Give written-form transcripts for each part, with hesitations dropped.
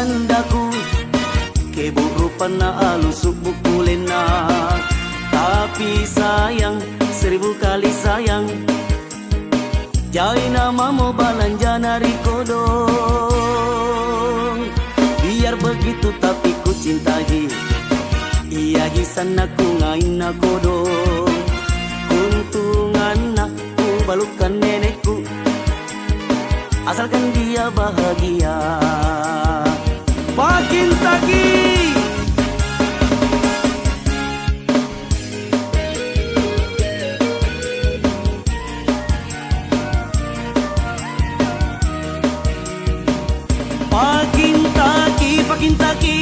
jandaku, keburupan na alusuk bukulen na. Tapi sayang, 1000 kali sayang, jai namamu balanja nari kodong. Biar begitu tapi ku cintai, iya gisan aku ngain na kodong. Kuntungan aku balukan nenekku, asalkan dia bahagia. Pakintaki.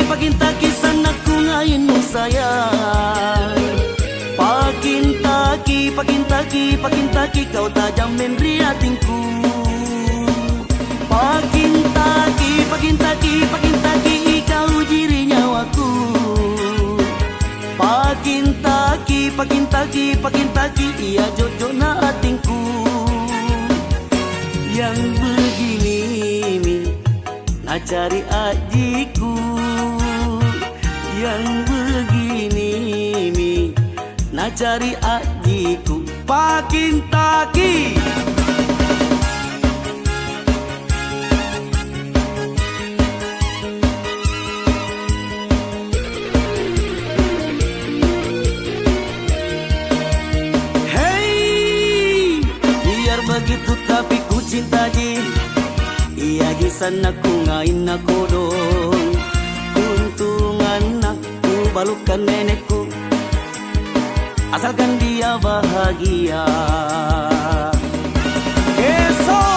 Pakintaki sanakku ngayon mo sayang. Pakintaki kau tajam menri hatingku. Pakintaki kau jiri nyawaku. Pakintaki iya jojo na hatingku. Yang begini mi na cari ajiku, yang begini mi na cari ajiku. Pakintaki. Hey, biar begitu tapi ku cinta ji. Iya gisan aku ngain na kodong. Kuntungan aku balukan nenekku, asalkan dia bahagia. Keso.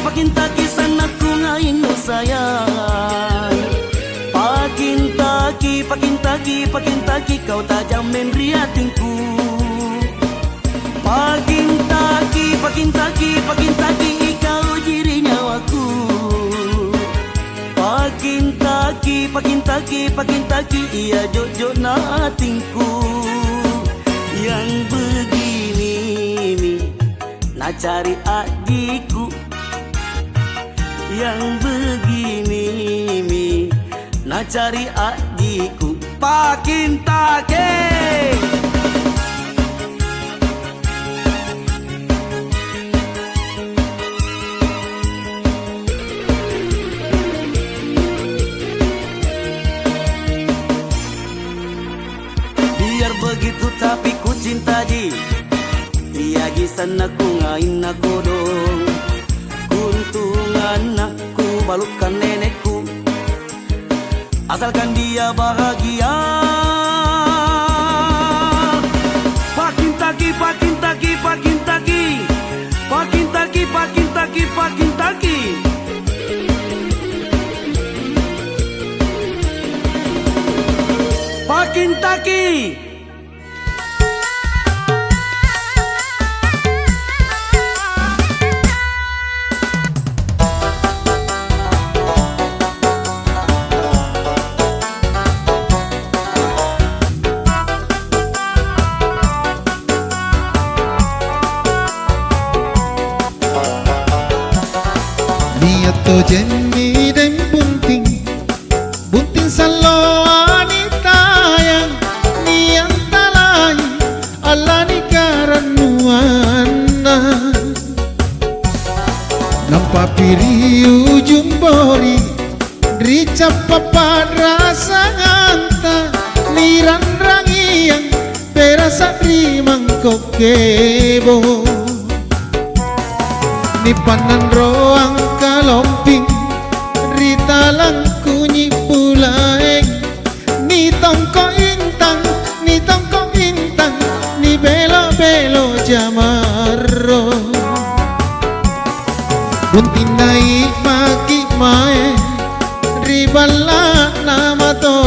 Pakintaki sanakku ngain mo sayang. Pakintaki kau tajam menri hatingku. Pakintaki kau jiri nyawaku. Pakintaki iya jojo na hatingku. Yang begini mi na cari adikku, yang begini mi na cari adikku. Pakintaki. Biar begitu tapi ku cinta ji. Iya gisan aku ngain na kodong. Kuntungan aku balukan nenekku, asalkan dia bahagia. Pakintaki. Pakintaki. Niato jenni dan bunting salo anitayang niyang talay ala ni karanuana nampapiriu jumbori rica papan rasa nganta niran rangiang perasa rimang kokebo ni panan roang kalomping rita lang kunyi pulaeng ni tongko intang ni belo jamarro buntin naik maki mae ribala na mato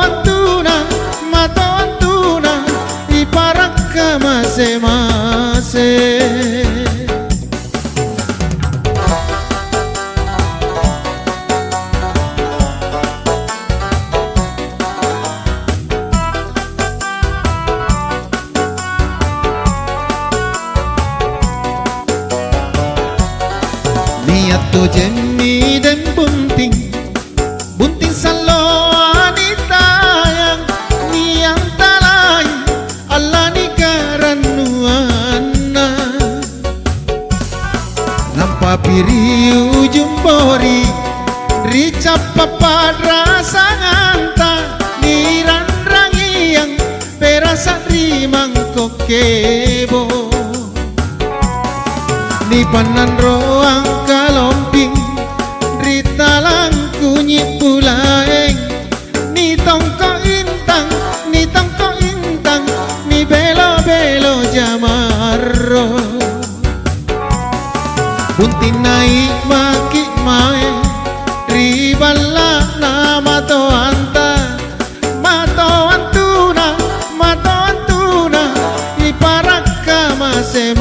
antuna iparak kamase Jenny dan bunting salo anita yang niyang talay Allah ni karanuana nampa piriu jumbori rica papadra sanganta niran rangiang perasa rimang kokebo ni panan roang kalomping ritalang kunyi pulaeng ni tongko intang ni belo jamarro buntin naik maki mae riballa na mato antuna iparaka mase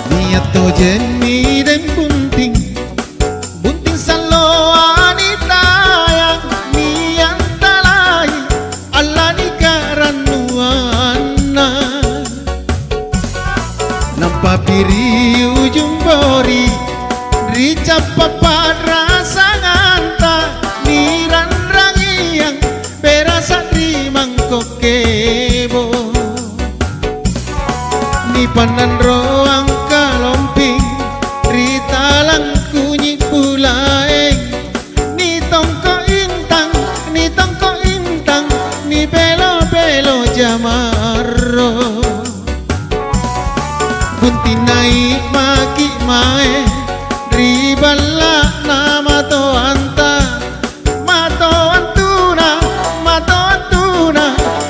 Niato Jenny dan bunting salo anita yang niyang talay Allah ni karanuana nampa piriu jumbori rica papadra sanganta niran rangiang perasa rimang kokebo ni panan roang kalomping ritalang kunyi pulaeng ni tongko intang ni belo jamarro buntin naik maki mae riballa na mato antuna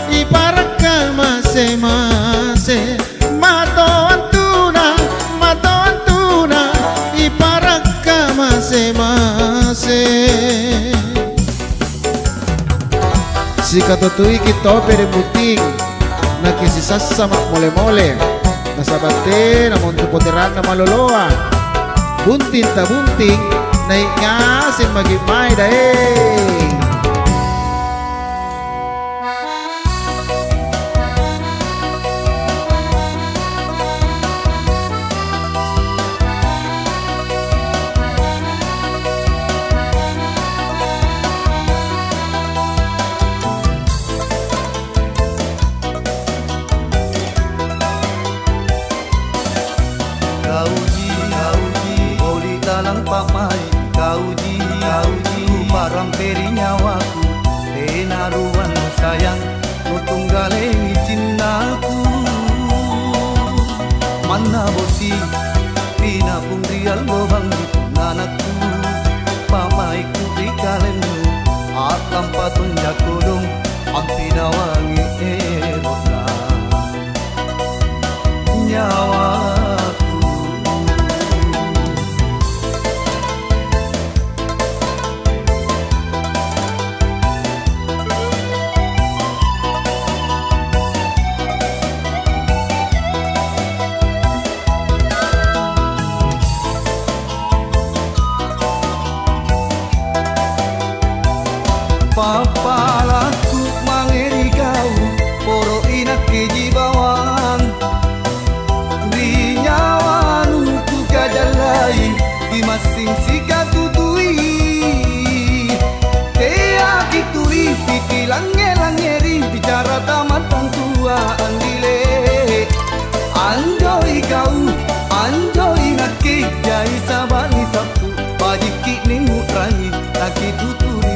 iparaka mase mato antuna iparaka mase si katutui kita pere buting nakisisasa mak mole-mole nasabate namon tupoteran na maloloa buntin ta bunting naik ngasin magimay dae Kauji, oli talang pamai. Kauji, parang peri nyawaku. Tenaruan sayang, nutunggaleng cintaku. Mana bosi, pina pung rial lobang di punganakku. Pamaiku ikalenmu, atlam patun jakodong, ampinawangi erotna. Nyawaku papalaku mangeri kau poro inak keji bawang di nyawanu ku kajalai di masing sika tutui tea kituri piti langeri bicara tamatang tua andile anjoi kau anjoi nak kejai sabali tapu bajiki ning utrangi taki tuturi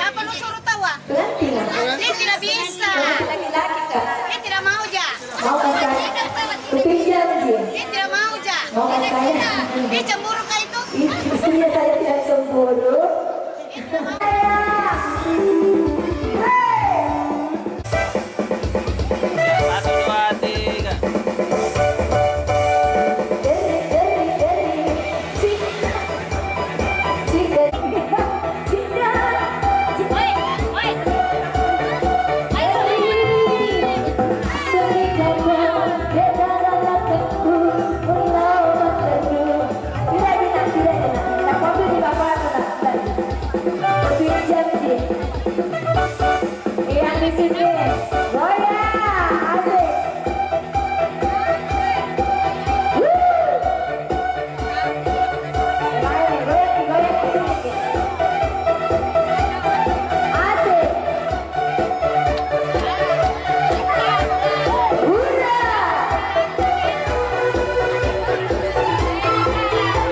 Siapa lu suruh tawa? Dia tidak bisa. Laki-laki kak. Dia tidak mau ja. Mau kan saya? Kupinjam dia. Dia tidak mau ja. Mau kan saya? Dia cemburu kah itu? Istrinya saya tidak semburu. Satu dua tiga. Yang di sini, goyang, asik. Goyang, goyang, goyang, asik. Asik. Hurra!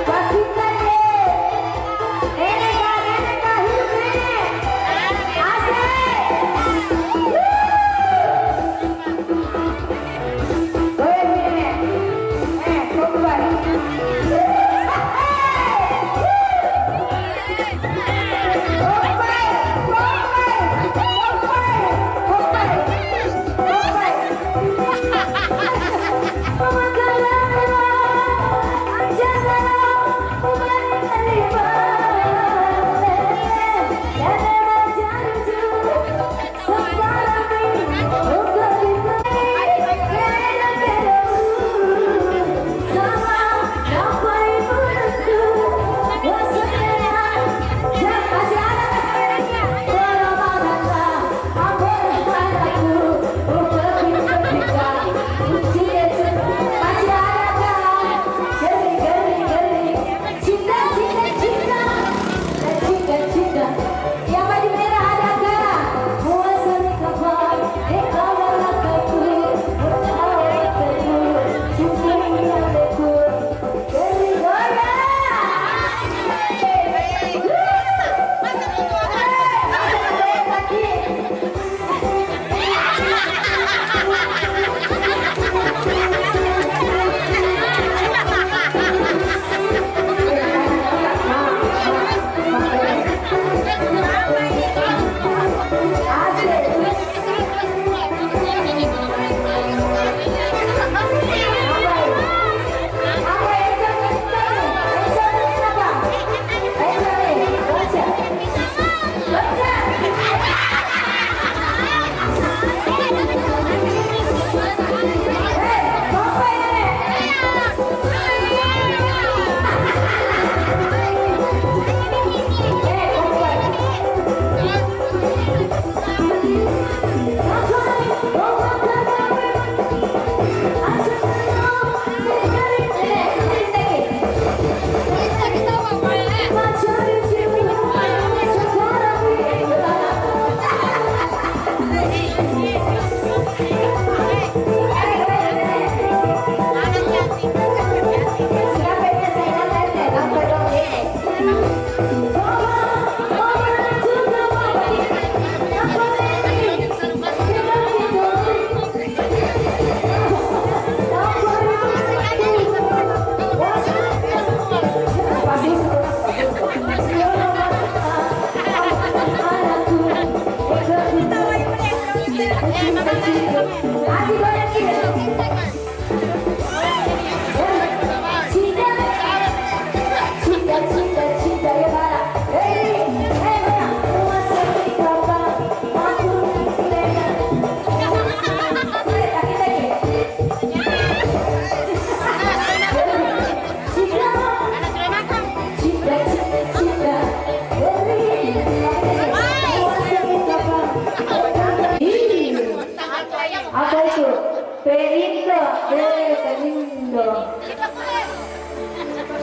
Wakita deh. Eneka, hidup nenek. Asik. Goyang nenek. Kompai. Yang baju merah ada gak? Muasani kapan?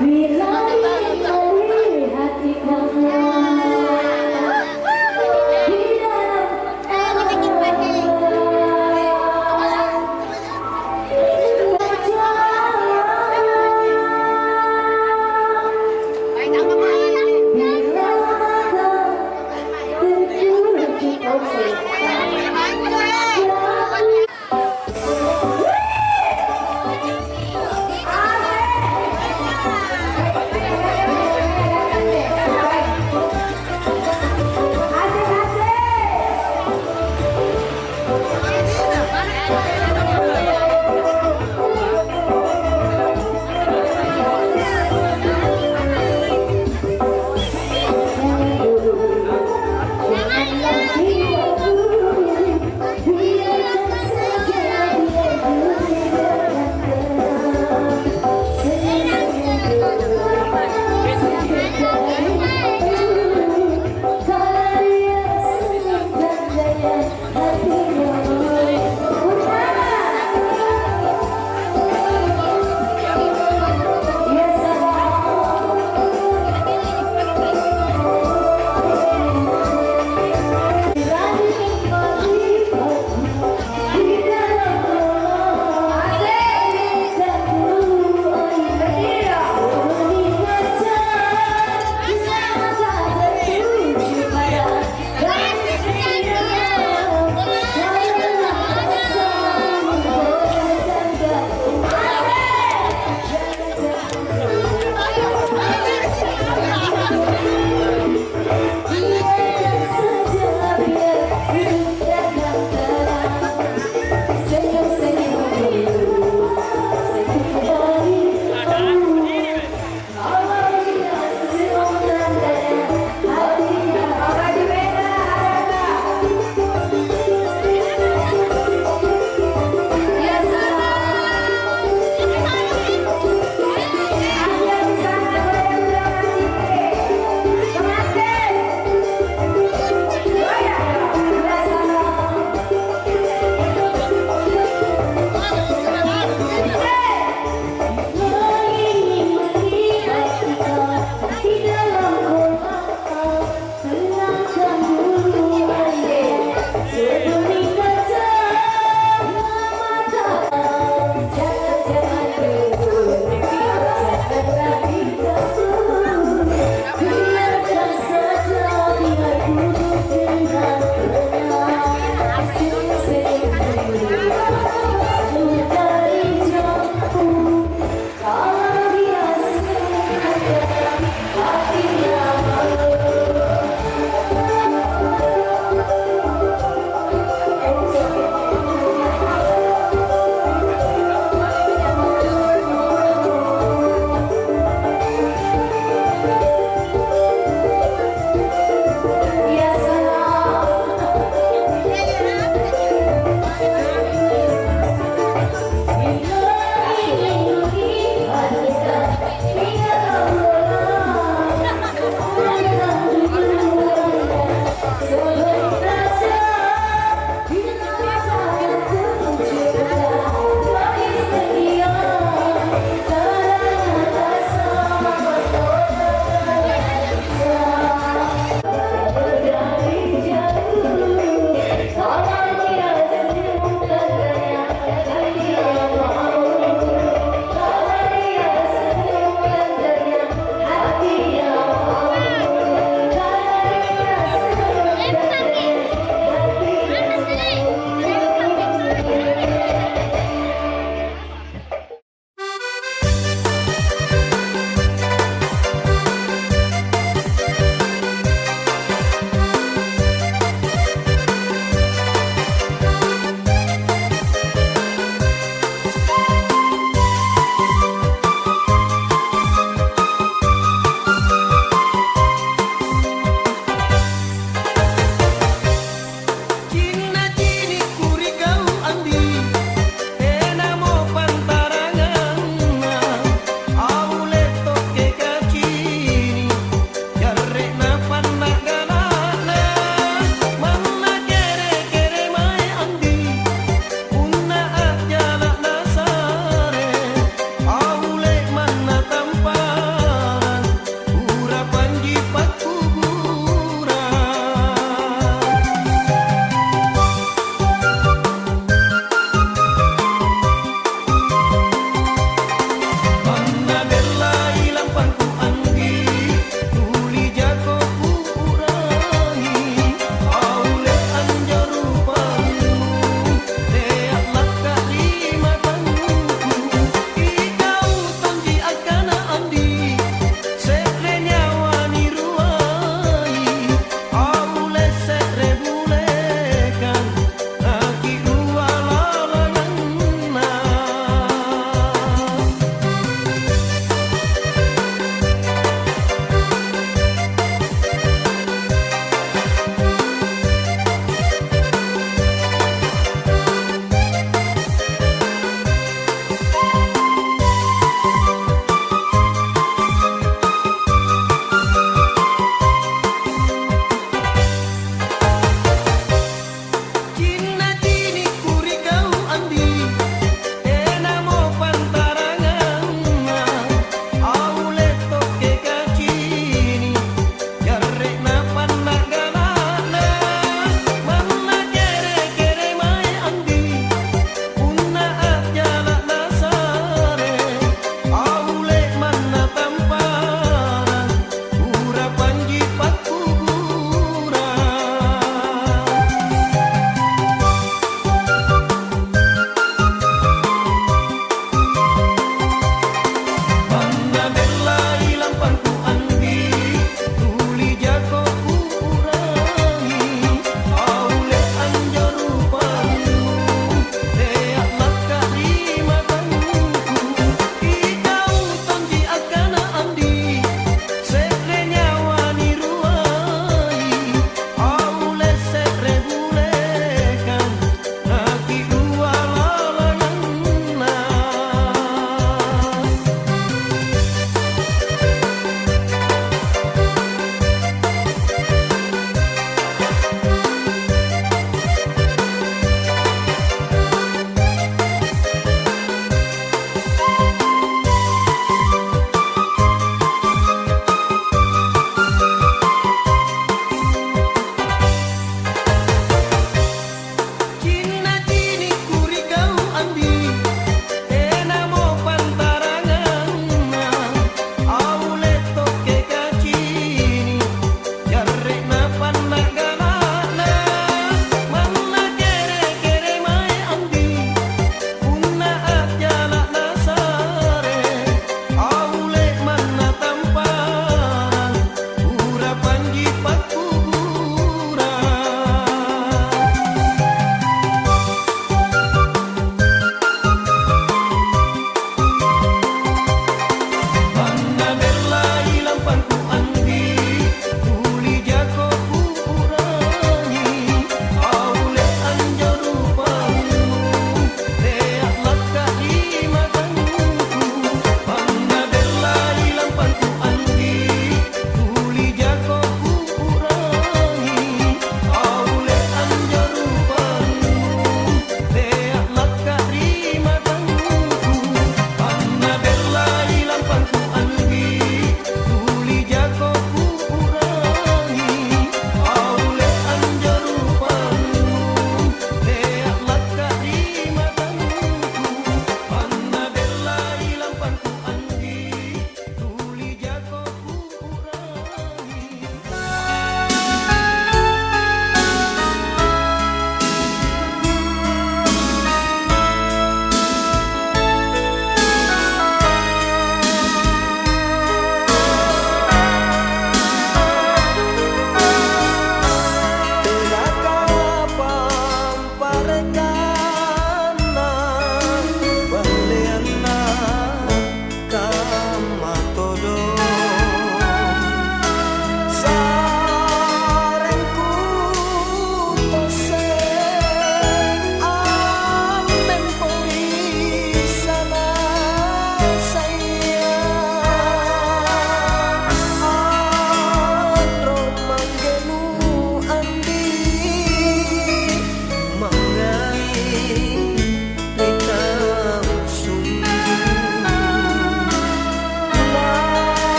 Bila kau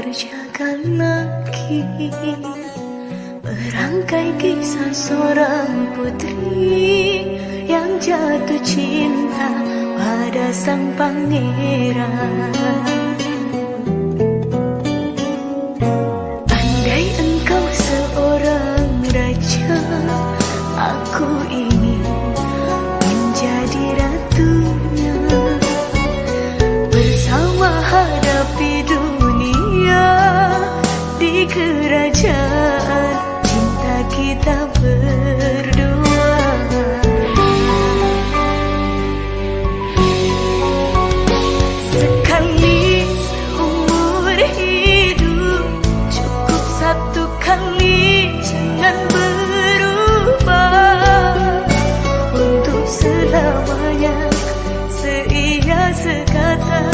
berjaga lagi, merangkai kisah seorang putri yang jatuh cinta pada sang pangeran. Andai engkau seorang raja, aku ingin menjadi ratunya. Bersama hadapi dunia di kerajaan cinta kita berdua. Sekali seumur hidup, cukup satu kali, jangan berubah. Untuk selamanya seia sekata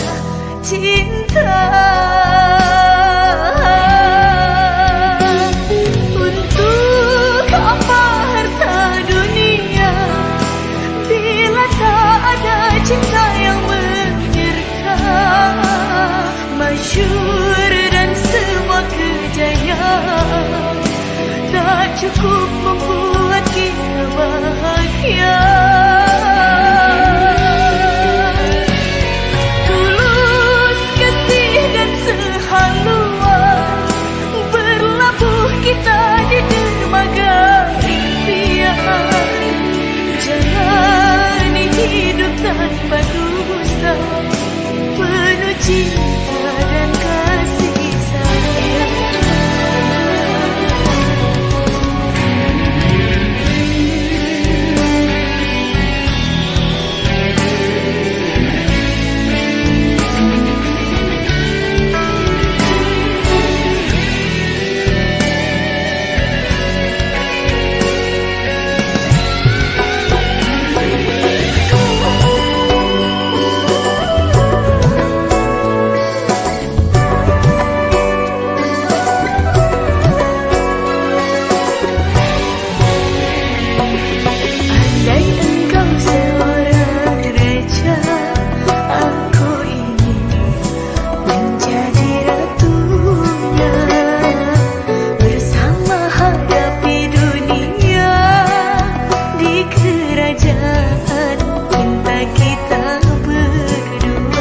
cinta. Untuk apa harta dunia bila tak ada cinta yang menyertai? Masyhur dan semua kejayaan tak cukup membuat kita bahagia. Tulus kasih dan sehaluan, berlabuh kita di dermaga impian. Jalani hidup tanpa dusta, penuh cinta dan kasih sayang. Andai engkau seorang raja, aku ingin menjadi ratunya. Bersama hadapi dunia di kerajaan cinta kita berdua.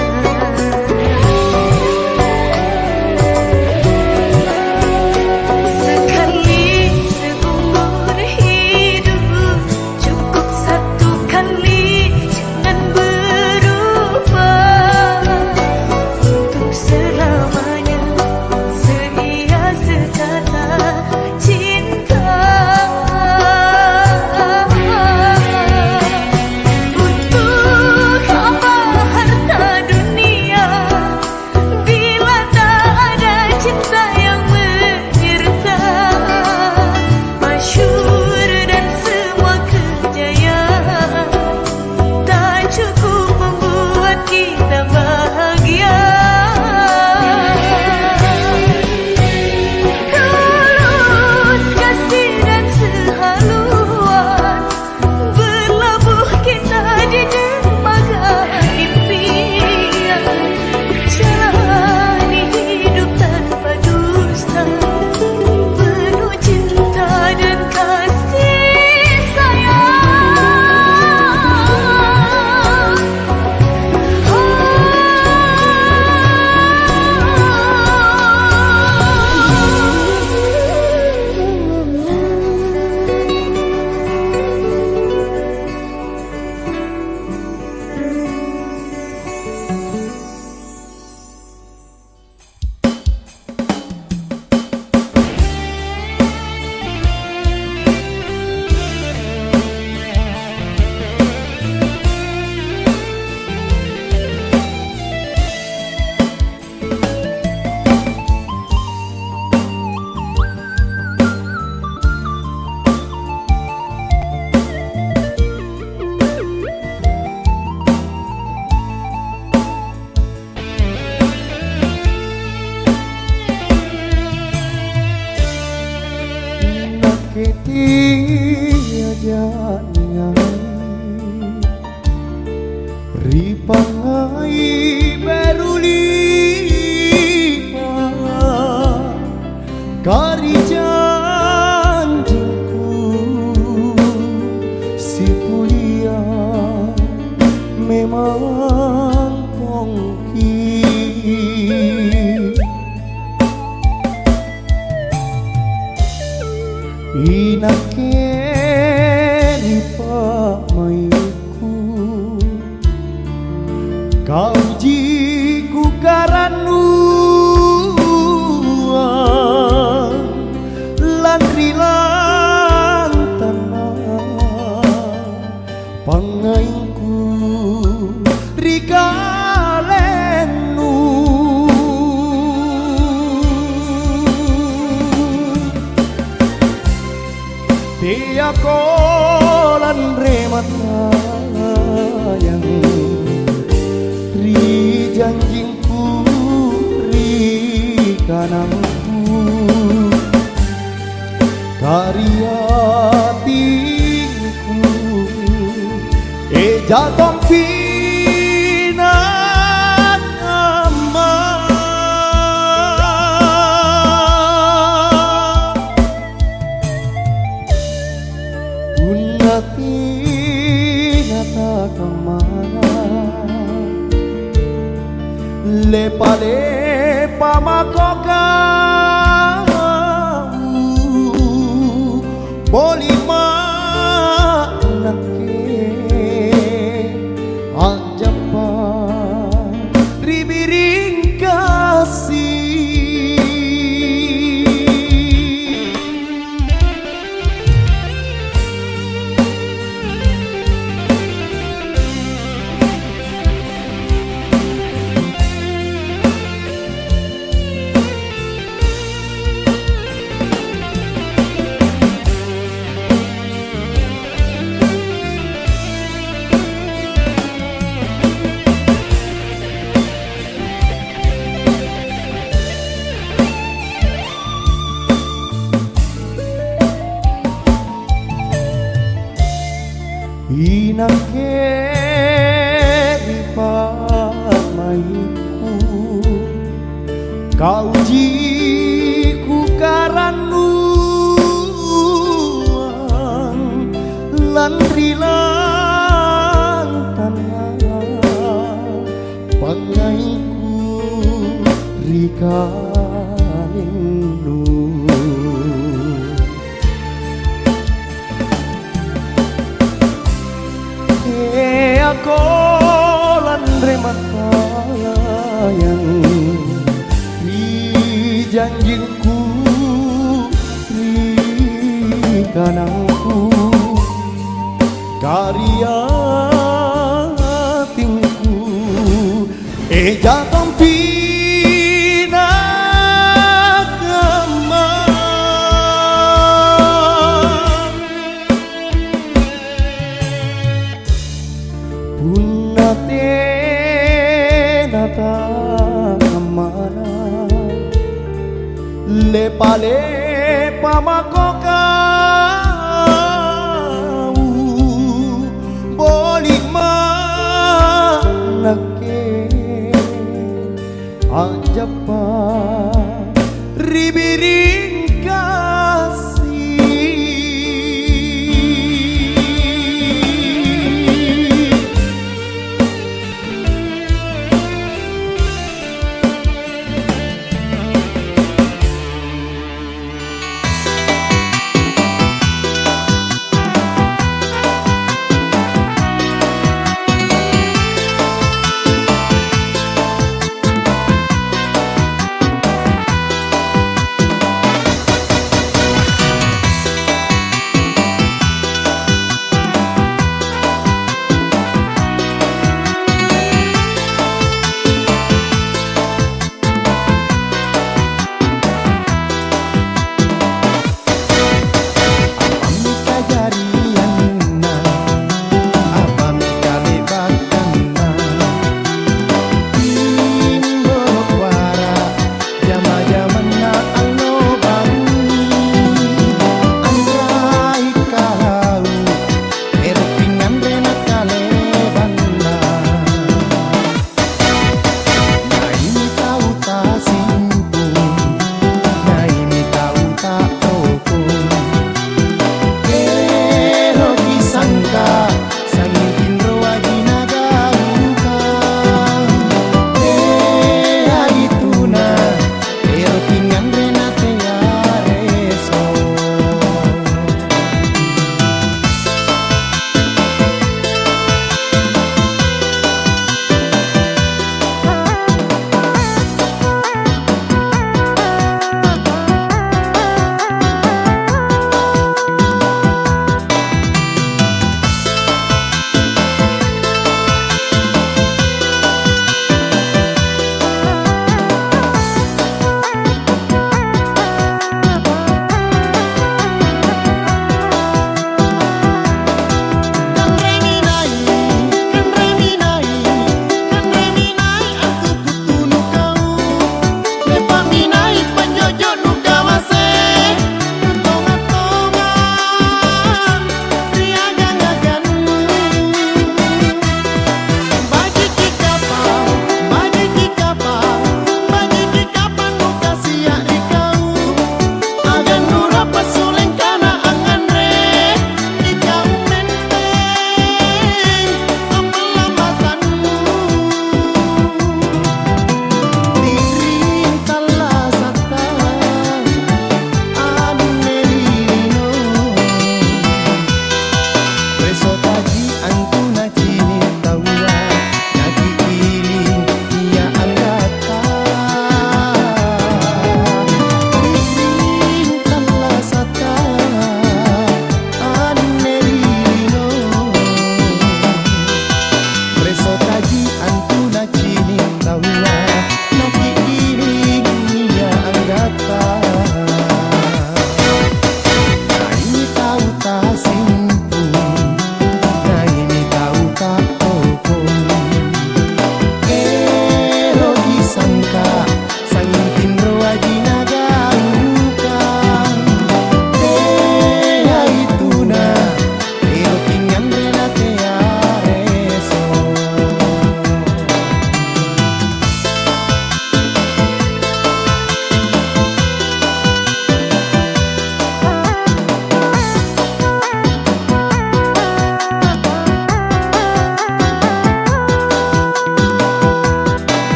Sekali seumur hidup, cukup satu kali, jangan berubah. Untuk selamanya seia sekata cinta. Untuk apa harta dunia bila tak ada cinta yang menyertai? Masyhur dan semua kejayaan tak cukup membuat kita bahagia. Tulus kasih dan sehaluan, berlabuh kita di dermaga impian. Jalani hidup tanpa dusta, penuh cinta dan kasih sayang. Ripangai berulipah Kari janjiku si Pulia memang kongki inake ni pamaiku kau jiku karanuan lan rilantana pangainku rikalenu dia kolan remata yang ri janjingku ri kanangku karya tingku jatong pinang Unati nata kemana lepa makoka bolima nake ajapa ribiring kasih inake ripamaiku kau jiku karanuan lan rilantana pangaiku rikalenu aku landre mata yang di janjingku di kanangku karya tingku jatong pinagama Punate nata kemana lepa makoka bolima nake ajapa